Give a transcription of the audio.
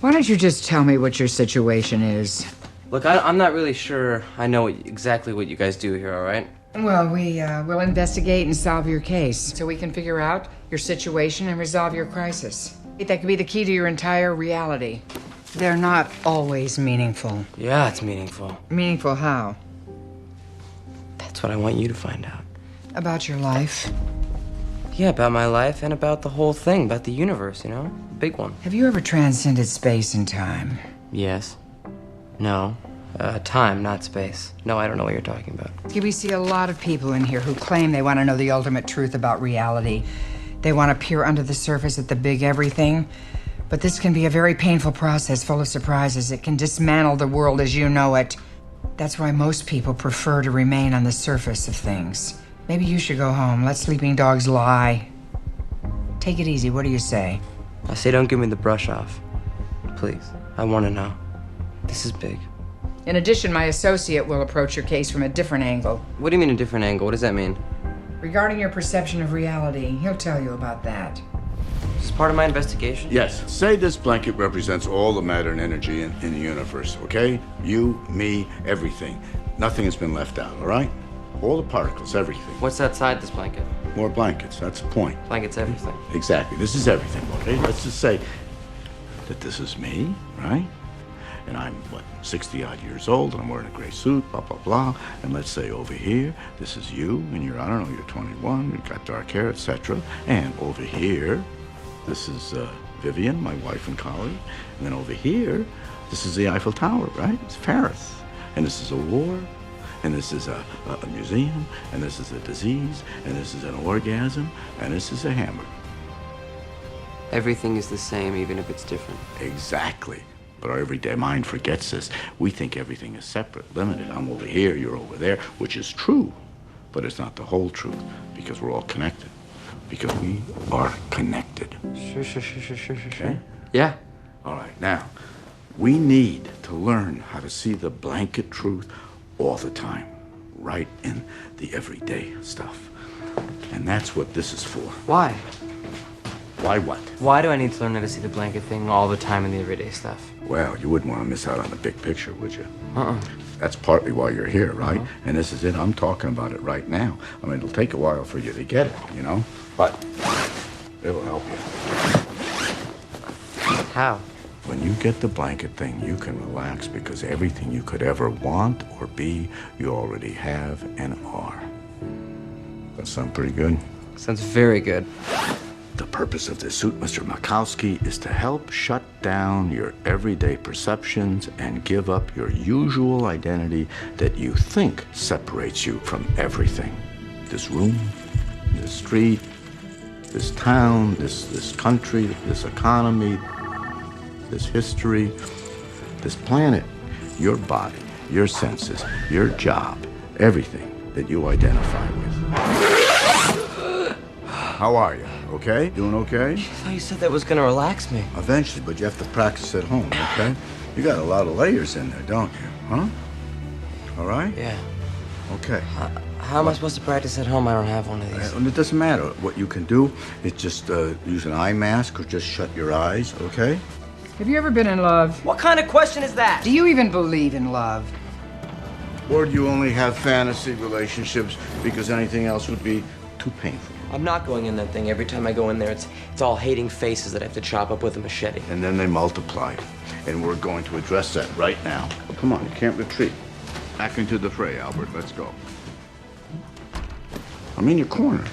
Why don't you just tell me what your situation is? Look, I'm not really sure I know exactly what you guys do here, all right? Well, we'll investigate and solve your case so we can figure out your situation and resolve your crisis. That could be the key to your entire reality. They're not always meaningful. Yeah, it's meaningful. Meaningful how? That's what I want you to find out. About your life? Yeah, about my life and about the whole thing, about the universe, you know? The big one. Have you ever transcended space and time? Yes. No. Time, not space. No, I don't know what you're talking about. We see a lot of people in here who claim they want to know the ultimate truth about reality. They want to peer under the surface at the big everything. But this can be a very painful process full of surprises. It can dismantle the world as you know it. That's why most people prefer to remain on the surface of things. Maybe you should go home. Let sleeping dogs lie. Take it easy. What do you say? I say don't give me the brush off. Please. I want to know. This is big. In addition, my associate will approach your case from a different angle. What do you mean a different angle? What does that mean? Regarding your perception of reality, he'll tell you about that. Is this part of my investigation? Yes. Say this blanket represents all the matter and energy in the universe, okay? You, me, everything. Nothing has been left out, all right? All the particles, everything. What's outside this blanket? More blankets, that's the point. Blanket's everything. Exactly. This is everything, okay? Let's just say that this is me, right? And I'm, 60-odd years old, and I'm wearing a gray suit, blah, blah, blah. And let's say over here, this is you, and you're, I don't know, you're 21, you've got dark hair, etc. And over here, this is Vivian, my wife and colleague. And then over here, this is the Eiffel Tower, right? It's Paris. And this is a war, and this is a museum, and this is a disease, and this is an orgasm, and this is a hammer. Everything is the same, even if it's different. Exactly. But our everyday mind forgets this. We think everything is separate, limited. I'm over here, you're over there, which is true. But it's not the whole truth, because we're all connected. Because we are connected. Sure. Okay? Yeah. All right, now, we need to learn how to see the blanket truth all the time, right in the everyday stuff. And that's what this is for. Why? Why what? Why do I need to learn how to see the blanket thing all the time in the everyday stuff? Well, you wouldn't want to miss out on the big picture, would you? Uh-uh. That's partly why you're here, right? And this is it. I'm talking about it right now. I mean, it'll take a while for you to get it, you know? But it'll help you. How? When you get the blanket thing, you can relax because everything you could ever want or be, you already have and are. That sound pretty good? Sounds very good. The purpose of this suit, Mr. Makowski, is to help shut down your everyday perceptions and give up your usual identity that you think separates you from everything. This room, this street, this town, this country, this economy, this history, this planet, your body, your senses, your job, everything that you identify with. How are you? Okay? Doing okay? I thought you said that was gonna relax me. Eventually, but you have to practice at home, okay? You got a lot of layers in there, don't you? Huh? All right? Yeah. Okay. How am I supposed to practice at home? I don't have one of these. It doesn't matter. What you can do is just use an eye mask or just shut your eyes, okay? Have you ever been in love? What kind of question is that? Do you even believe in love? Or do you only have fantasy relationships because anything else would be too painful? I'm not going in that thing. Every time I go in there, it's all hating faces that I have to chop up with a machete. And then they multiply. And we're going to address that right now. Come on, you can't retreat. Back into the fray, Albert. Let's go. I'm in your corner.